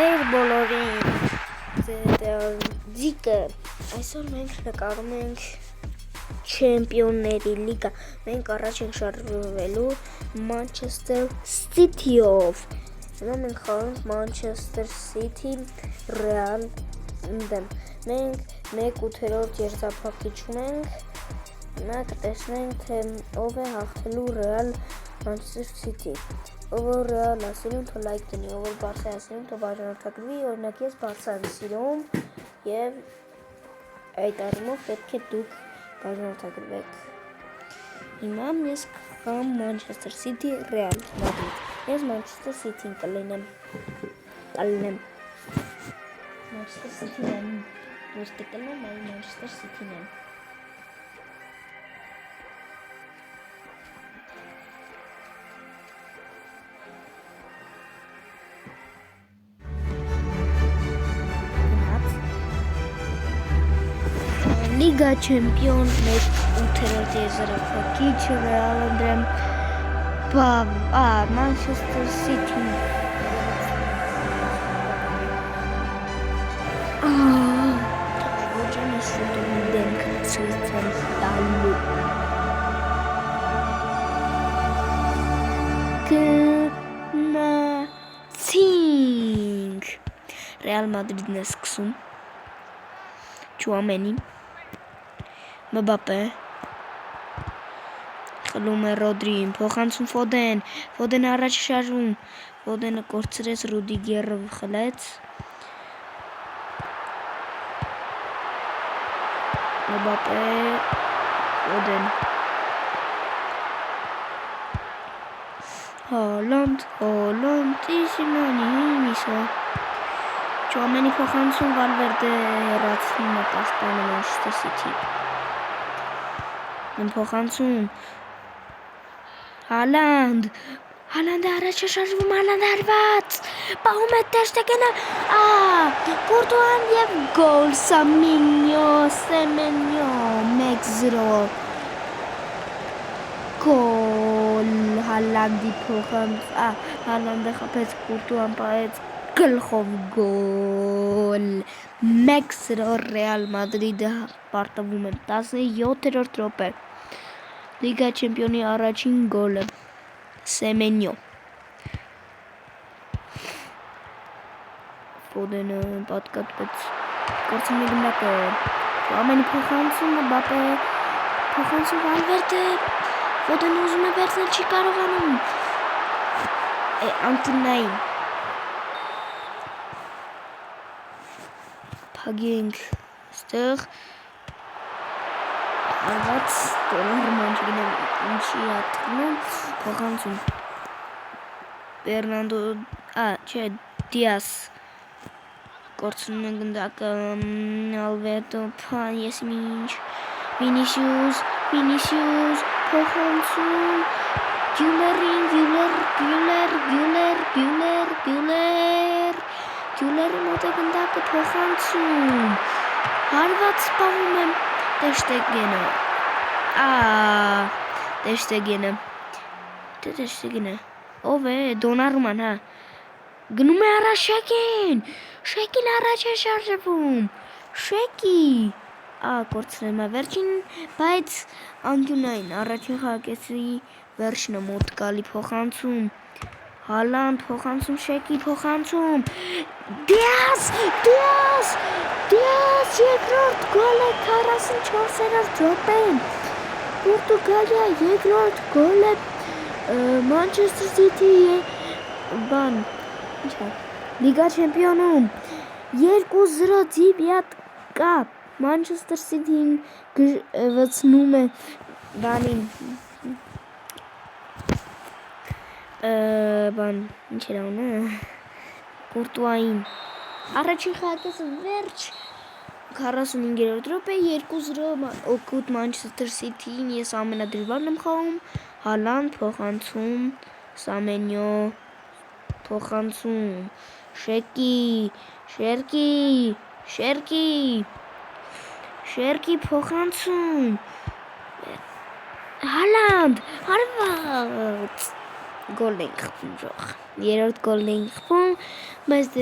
մեր բոլորին ձիկը այսօր մենք նկարում ենք Չեմպիոնների լիգա։ Մենք առաջ ենք շարժվելու Manchester City-ով։ Հիմա մենք խաղում ենք Manchester City Real դեմ։ Մենք 1/8 երզափակիչում ենք։ Հիմա կտեսնենք, թե ով է հաղթելու Real Manchester City։ Ով Real ասելուն թող լայք դնի, ով Barca ասելուն թող բաժանորդագրվի, օրինակ ես Barca-ն սիրում եւ այդ առումով պետք է դուք բաժանորդագրվեք։ Հիմա ես կխաղամ Manchester City Real Madrid։ Ես Manchester City-ին կլինեմ։ Manchester City-ն դուրս կտնեմ, այլ Manchester City-ն եմ։ Liga Champion 1/8 երզափակիչ Real դեմ Manchester City։ Ոչինչ շուտով դենք ցույցել տալու։ Գնացինք։ Real Madrid-ն է սկսում։ Chouameni Mbappé խլում է Ռոդրին, փոխանցում Ֆոդեն առաջ շարժվում, Ֆոդենը կորցրեց, Ռուդիգերը խլեց, Մբապե, Ֆոդեն, Հոլանդ, Իսինանի, Միսա, Չուամենի փոխանցում, Վալվերդե հեռացնում է պաշտպանը Manchester City։ Փոխանցում Հալանդը առաջ է շարժվում, Հալանդը հարված, պահում է Տերշտեգենը, Կուրտուան և գոլ, Սեմենյո, 1-0 գոլ, Հալանդի Հալանդը խփեց, Կուրտուան պահեց, գլխով գոլ, 1-0 Real Madrid-ը պարտվում է 17-րդ րոպե։ Լիգա չեմպիոնի առաջին գոլը Սեմենյո։ Ֆոդենը պատկատվեց, կորցնում է գնդակը, Չուամենի փոխանցում, Մբապե փոխանցում Վալվերդե, Ֆոդենը ուզում է վերցնել, չի կարողանում, Անտինային փագենք ստեղ Արված տորոհրման չգինեմ ինչի ատնում, փոխանցում Բերնանդո, Դիաս կորցնում են գնդակը, Ալվերտո, Եսիմինչ, Վինիսիուս, փոխանցում, Գյուլերը մոտ է գնդակը փոխանցում, հարված սպահում եմ Տերշտեգենը, ով է, Դոնարուման, գնում է առաջ Շեկին առաջ է շարժվում, Շեկի, կորցրեմ է վերջին, բայց անկյունային, առաջին խաղակեսի վերջնը մոտ գալի փոխանցում, Հալանդ փոխանցում, Շեկի փոխանցում, Դիաս, երկրորդ գոլը 44-րդ րոպեն, Պորտուգալիա երկրորդ գոլը Manchester City-ի Լիգա չեմպիոնում 2-0 ձիբյատ կա, Manchester City-ին վցնում է բանին, ինչ էր անունը, Կուրտուային, առաջին խաղակեսը վերջ, 45-րդ րոպե 2-0 օգուտ Manchester City-ին, ես ամենադրվանն եմ խաղում, Հալանդ փոխանցում, Սեմենյո փոխանցում, Շերկի փոխանցում, Հալանդ հարված գոլ ենք խփում, երրորդ գոլն ենք խփում, Բայց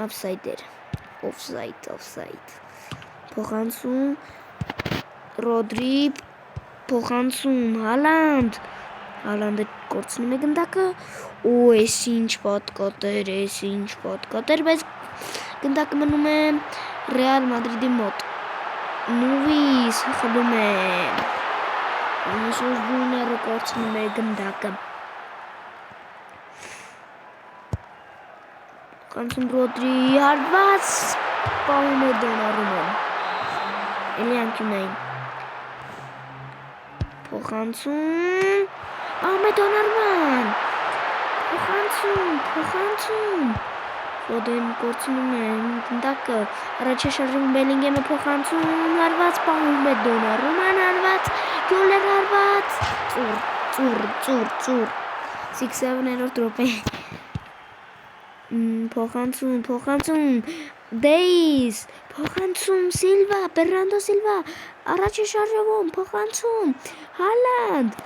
offside-էր։ Offside։ Փոխանցում Ռոդրի, փոխանցում Հալանդը կորցնում է գնդակը։ Ու էս ինչ պատկոտեր, բայց գնդակը մնում է Ռեալ Մադրիդի մոտ։ Նուվիս խլում է։ Վինիսիուս Ջունիորը կորցնում է գնդակը։ Կանցում Ռոդրի հարված պահում է Դոնարուման։ Էլի անկյունային։ Փոխանցում պահում է Դոնարման։ Փոխանցում Ֆոդեն կորցնում է գնդակը։ Առաջ է շարժում Բելինգեմը փոխանցում հարված պահում է Դոնարուման հարված գոլեր հարված ծուր 6-7-րդ րոպե փոխանցում Դեյս փոխանցում Սիլվա Բեռնանդո Սիլվա առաջ է շարժվում փոխանցում Հալանդ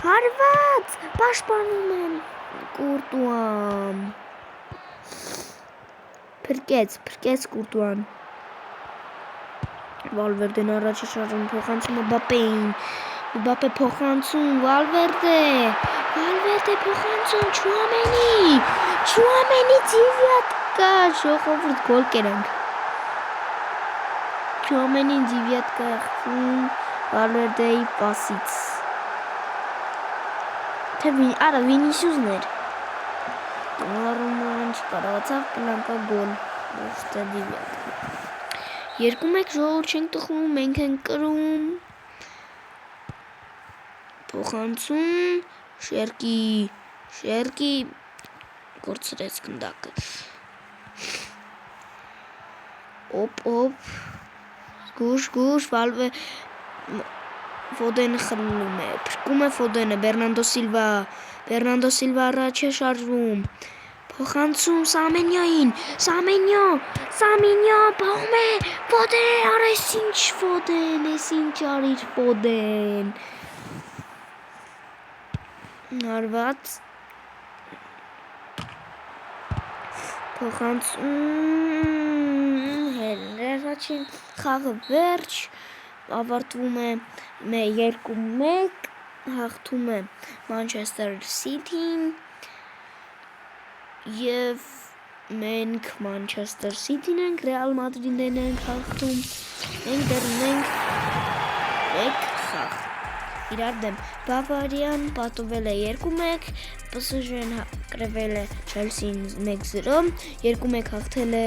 հարված պաշտպանում են Կուրտուան Փրկեց Կուրտուան Վալվերդեն առաջ է շարժվում փոխանցում Մբապե փոխանցում Վալվերդե փոխանցում Չուամենի ձիվյատկա շոխովրդ գոլ կերանք Չուամենի ձիվյատկա խում Վալվերդեի պասից Արա Վինիսիուսն էր Դոնարուման չկարողացավ պլանկա գոլ ոչ դիվյատ 2-1 ժողովուրդ չենք տխում մենք ենք կրում փոխանցում Շերկի կորցրեց գնդակը գուշ Ֆոդենը խլում է փրկում է Ֆոդենը Բեռնանդո Սիլվա առաջ է շարժվում փոխանցում Սամենյո բաղում է Ֆոդեն արա էս ինչ արիր Ֆոդեն հարված փոխանցում հերաչին խաղը վերջ ավարտվում է 2-1 հաղթում է Մանչեսթեր Սիթին եւ մենք Մանչեսթեր Սիթին ենք Ռեալ Մադրիդին ենք հաղթում մենք դեռ ունենք 1 խաղ իրար դեմ Բավարիան պատովել է 2-1 PSG-ն կրվել է Չելսին 1-0 2-1 հաղթել է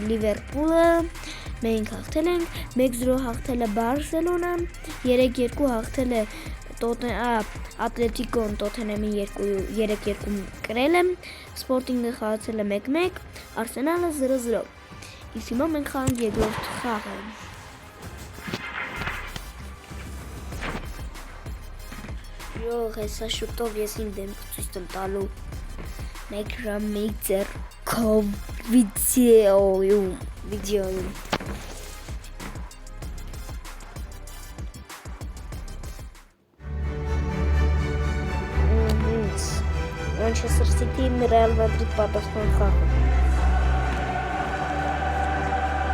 Լիվերպուլը մենք հաղթել ենք 1-0 հաղթել է Բարսելոնան 3-2 հաղթել է Ատլետիկոն Տոթենհեմին 3-2 կրել է Սպորտինգը խաղացել է 1-1 Արսենալը 0-0 իսկ հիմա մենք խաղանք երկրորդ խաղը հեսա շուտով ես իմ դեմքը ցույց տամ տալու մեկ ժամ մեկ ձեռքով վիդեոյում Manchester City Real Madrid պատասխան խաղը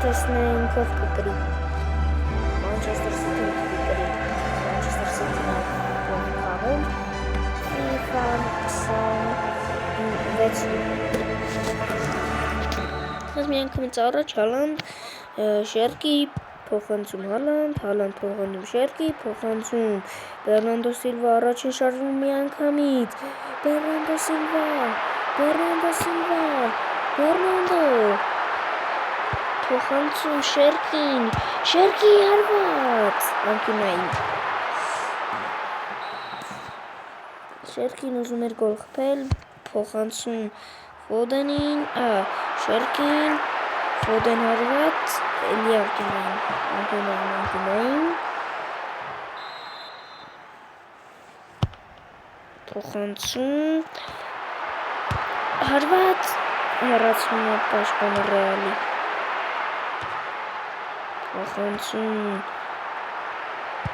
տեսնենք ով կկրի Manchester City Manchester City Ես մի անգամից առաջ Հալանդ Շերկի փոխանցում Հալանդ փոխանցում Շերկի փոխանցում Բեռնանդո Սիլվա առաջ է շարժվում մի անգամից Բեռնանդո փոխանցում Շերկի հարված անկյունային Շերկին ուզում էր գոլ խփել, փոխանցում Ֆոդենին, Շերկին, Ֆոդեն հարված, էլի անկյունային, փոխանցում, հարված, հեռացում է պաշտպանը Ռեալի, փոխանցում,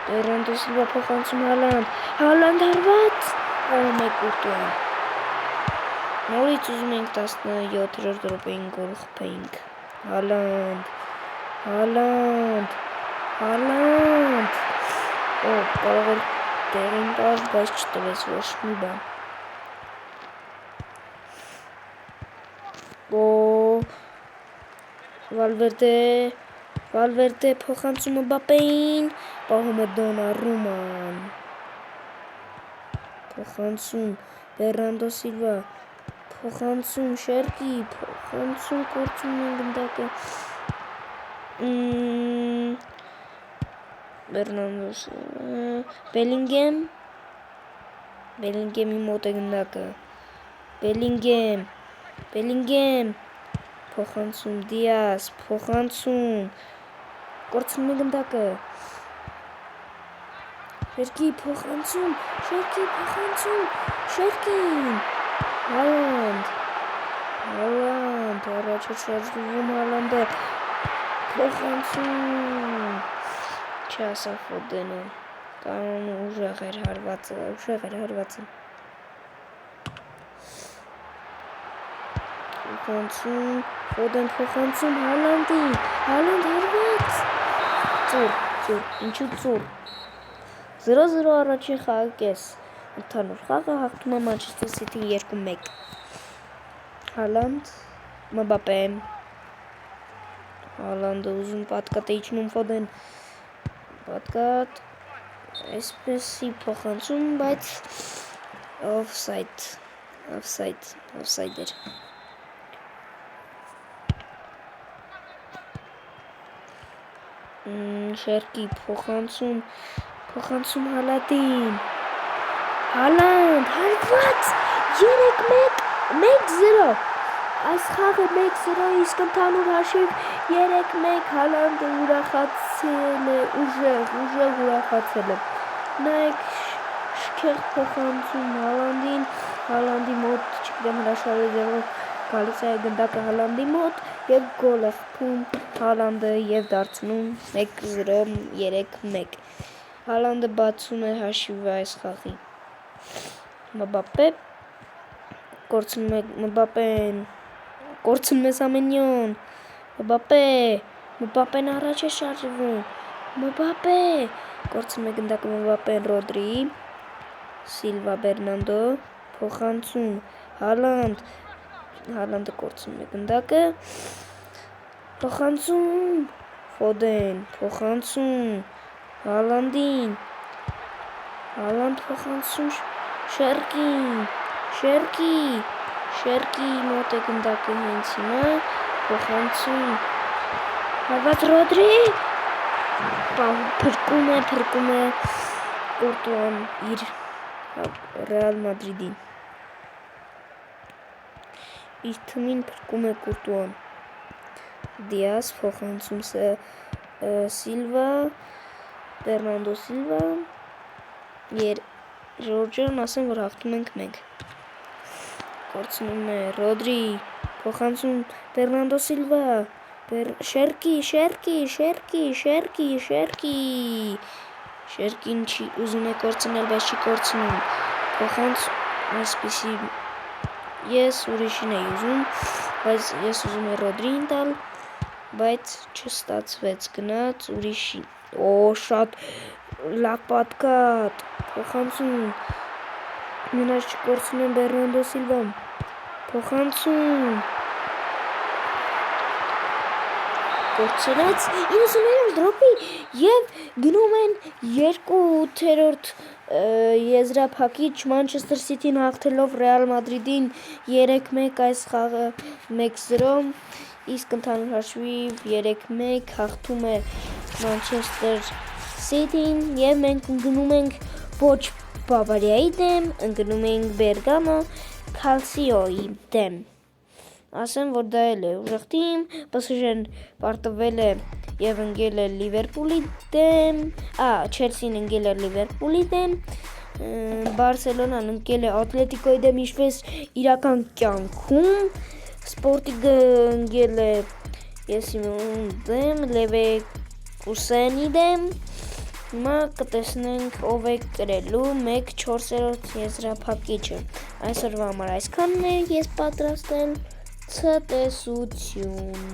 Բեռնանդո Սիլվա փոխանցում Հալանդ հարված, Կուրտուան Նորից ուզում ենք 17-րդ րոպեին գոլ խփեինք։ Հալանդ։ Կարող էր տեղին տալ, բայց չտվեց ոչ մի բան։ Վալվերդե փոխանցում Մբապեին, պահում է Դոնարուման։ Փոխանցում Բեռնանդո Սիլվա, փոխանցում Շերկի, փոխանցում կորցնում են գնդակը։ Բեռնանդո Սիլվա, Բելինգեմի մոտ է գնդակը։ Բելինգեմ, փոխանցում Դիազ, փոխանցում, կորցնում է գնդակը։ Շերկի փոխանցում, Շերկին, Հալանդ, առաջ է շարժվում Հալանդը, փոխանցում, չասա Ֆոդենը, կանոն ուժեղ էր հարվածը, փոխանցում, Ֆոդեն փոխանցում Հալանդին, Հալանդ հարված, ծուր, ինչու ծուր, 0-0 առաջին խաղը կես, ընդհանուր խաղը հաղթում է Մանչեսթեր Սիթին 2-1։ Հալանդ, Մբապե, Հալանդը ուզում պատկատ է իջնում Ֆոդեն, պատկատ, այսպեսի փոխանցում, բայց օֆսայդ էր։ Շերկի փոխանցում Հալանդին, Հալանդ, հարված, 3-1, այս խաղը 1-0, իսկ ընդհանուր հաշիվ 3-1, Հալանդը ուրախացել է, ուժեղ ուրախացել է։ Նայեք շքեղ փոխանցում Հալանդին, Հալանդի մոտ, չգիտեմ հրաշալի ձևով գալիս է գնդակը Հալանդի մոտ և գոլ է խփում Հալանդը և դարձնում 1-0, 3-1։ Հալանդը բացում է հաշիվը այս խաղի։ Կորցնում է Սամենյոն, Մբապեն առաջ է շարժվում, կորցնում է գնդակը Մբապեն, Ռոդրի, Սիլվա Բեռնանդո, փոխանցում Հալանդը կորցնում է գնդակը, փոխանցում Ֆոդեն, փոխանցում Հալանդին, Հալանդ փոխանցում Շերկի մոտ է գնդակը հենց հիմա, փոխանցում հարված Ռոդրի, փրկում է Կորտուան իր Ռեալ Մադրիդին, իր թիմին փրկում է Կորտուան, Դիազ փոխանցում Սիլվա, Բեռնանդո Սիլվա, Ժորջերն ասեն, որ հաղթում ենք մենք, կորցնում է Ռոդրի, փոխանցում Բեռնանդո Սիլվա, Շերկի, Շերկին չի ուզում է կորցնել, բայց չի կորցնում, փոխանցում, այսպիսի, ես ուրիշին էի ուզում, բայց ես ուզում եմ Ռոդրին տալ, բայց չստացվեց, գնաց ուրիշին, շատ լավ պատկատ, փոխանցում, մենաշ չկորցնում են Բեռնանդո Սիլվան, փոխանցում, կորցրած 90-րդ րոպե և գնում են 2/8 եզրափակիչ Մանչեսթեր Սիթին հաղթելով Ռեալ Մադրիդին 3-1 այս խաղը 1-0, իսկ ընդհանուր հաշվիվ 3-1 հաղթում է Մանչեսթեր Սիթին և մենք ընկնում ենք ոչ Բավարիայի դեմ, ընկնում ենք Բերգամո Քալցիոյի դեմ։ Ասեմ, որ դա էլ է ուժեղ թիմ, PSG-ն պարտվել է և ընկել է Լիվերպուլի դեմ, Չելսին ընկել է Լիվերպուլի դեմ, Բարսելոնան ընկել է Ատլետիկոյի դեմ, ինչպես իրական կյանքում, Սպորտինգը ընկել է Եսիմոն դեմ, Լևերկուսենի դեմ, Հիմա կտեսնենք ով է կրելու 1/4 եզրափակիչը։ Այսօրվա համար այսքանն է ես պատրաստել ցտեսություն։